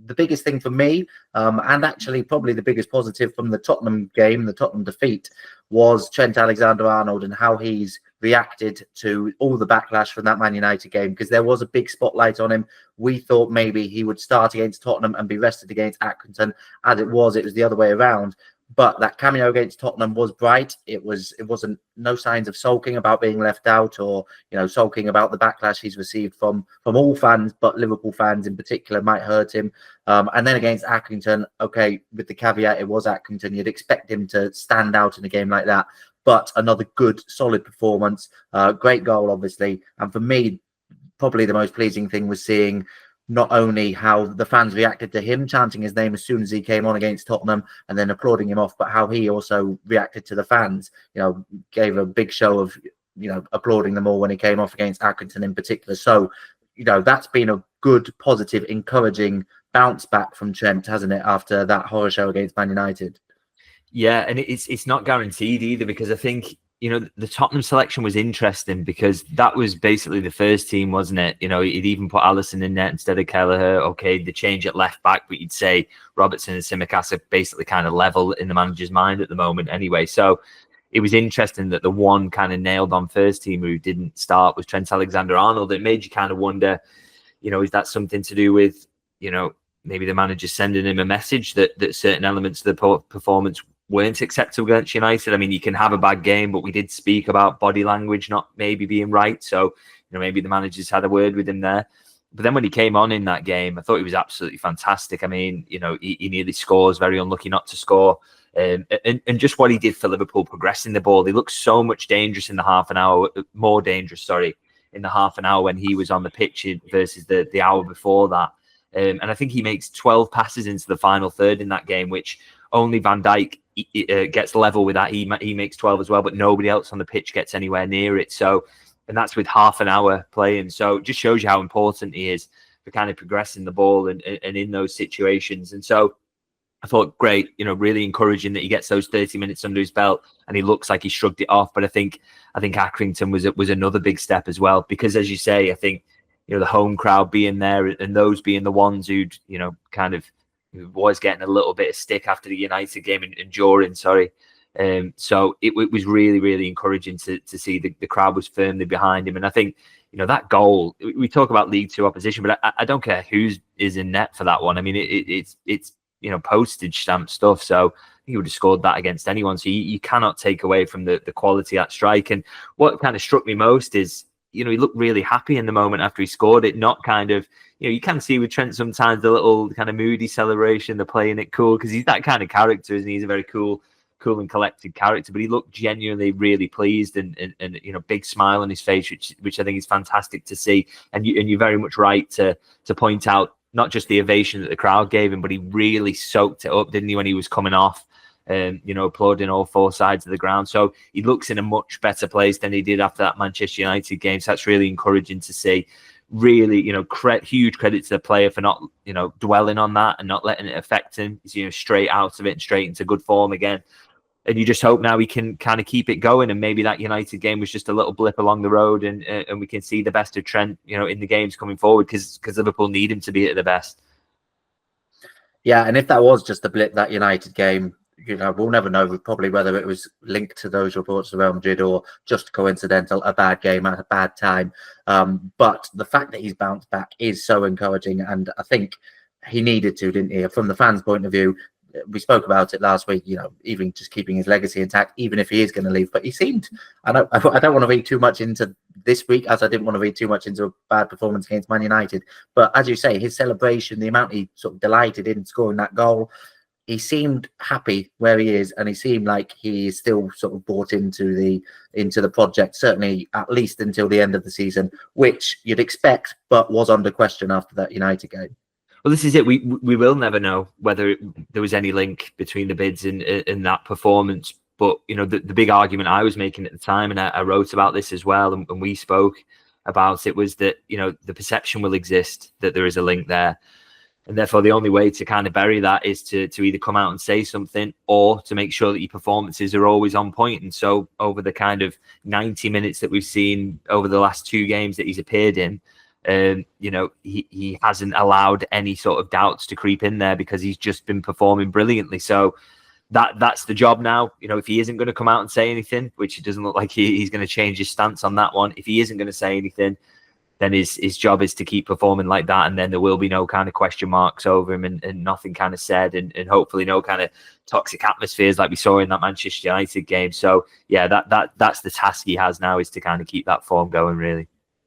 the biggest thing for me, and actually probably the biggest positive from the Tottenham game, the Tottenham defeat, was Trent Alexander-Arnold and how he's reacted to all the backlash from that Man United game, because there was a big spotlight on him. We thought maybe he would start against Tottenham and be rested against Accrington. As it was the other way around. But that cameo against Tottenham was bright. It wasn't no signs of sulking about being left out, or sulking about the backlash he's received from all fans, but Liverpool fans in particular might hurt him. And then against Accrington, okay, with the caveat it was Accrington, you'd expect him to stand out in a game like that. But another good, solid performance, great goal, obviously. And for me, probably the most pleasing thing was seeing not only how the fans reacted to him chanting his name as soon as he came on against Tottenham and then applauding him off, but how he also reacted to the fans, gave a big show of, applauding them all when he came off against Accrington in particular. So, that's been a good, positive, encouraging bounce back from Trent, hasn't it, after that horror show against Man United? Yeah, and it's not guaranteed either, because I think, the Tottenham selection was interesting because that was basically the first team, wasn't it? He'd even put Alisson in net instead of Kelleher. Okay, the change at left back, but you'd say Robertson and Tsimikas are basically kind of level in the manager's mind at the moment anyway. So it was interesting that the one kind of nailed on first team who didn't start was Trent Alexander-Arnold. It made you kind of wonder, is that something to do with, maybe the manager sending him a message that certain elements of the performance weren't acceptable against United? I mean, you can have a bad game, but we did speak about body language not maybe being right. So, maybe the managers had a word with him there. But then when he came on in that game, I thought he was absolutely fantastic. I mean, he nearly scores, very unlucky not to score. And just what he did for Liverpool, progressing the ball. He looked so much dangerous in the half an hour, more dangerous, sorry, in the half an hour when he was on the pitch versus the hour before that. And I think he makes 12 passes into the final third in that game, which only Van Dijk gets level with that. He makes 12 as well, but nobody else on the pitch gets anywhere near it. So, and that's with half an hour playing. So it just shows you how important he is for kind of progressing the ball and in those situations. And so I thought, great, really encouraging that he gets those 30 minutes under his belt and he looks like he shrugged it off. But I think Accrington was another big step as well, because as you say, I think, the home crowd being there and those being the ones who'd, kind of was getting a little bit of stick after the United game and during, sorry. So it was really, really encouraging to see the crowd was firmly behind him. And I think, that goal, we talk about League Two opposition, but I don't care who is in net for that one. I mean, it's postage stamp stuff. So I think he would have scored that against anyone. So you cannot take away from the quality of that strike. And what kind of struck me most is, he looked really happy in the moment after he scored it, not kind of, you can see with Trent sometimes the little kind of moody celebration, the playing it cool, because he's that kind of character, isn't he? He's a very cool and collected character, but he looked genuinely really pleased and big smile on his face, which I think is fantastic to see. And you're very much right to point out not just the ovation that the crowd gave him, but he really soaked it up, didn't he, when he was coming off? Applauding all four sides of the ground. So he looks in a much better place than he did after that Manchester United game. So that's really encouraging to see. Really, huge credit to the player for not, dwelling on that and not letting it affect him. He's, straight out of it and straight into good form again. And you just hope now he can kind of keep it going. And maybe that United game was just a little blip along the road and we can see the best of Trent, in the games coming forward because Liverpool need him to be at the best. Yeah, and if that was just a blip, that United game, we'll never know probably whether it was linked to those reports around Madrid or just coincidental, a bad game at a bad time. But the fact that he's bounced back is so encouraging. And I think he needed to, didn't he? From the fans' point of view, we spoke about it last week, even just keeping his legacy intact, even if he is going to leave. But he seemed, I don't want to read too much into this week, as I didn't want to read too much into a bad performance against Man United. But as you say, his celebration, the amount he sort of delighted in scoring that goal, he seemed happy where he is, and he seemed like he is still sort of bought into the project, certainly at least until the end of the season, which you'd expect, but was under question after that United game. Well, this is it. We will never know whether there was any link between the bids and that performance. But, the big argument I was making at the time, and I wrote about this as well, and we spoke about it, was that, the perception will exist that there is a link there. And therefore, the only way to kind of bury that is to either come out and say something or to make sure that your performances are always on point. And so over the kind of 90 minutes that we've seen over the last two games that he's appeared in, he hasn't allowed any sort of doubts to creep in there because he's just been performing brilliantly. So that's the job now. If he isn't going to come out and say anything, which it doesn't look like he's going to change his stance on that one. If he isn't going to say anything, then his job is to keep performing like that, and then there will be no kind of question marks over him and nothing kind of said, and hopefully no kind of toxic atmospheres like we saw in that Manchester United game. So yeah, that's the task he has now, is to kind of keep that form going, really.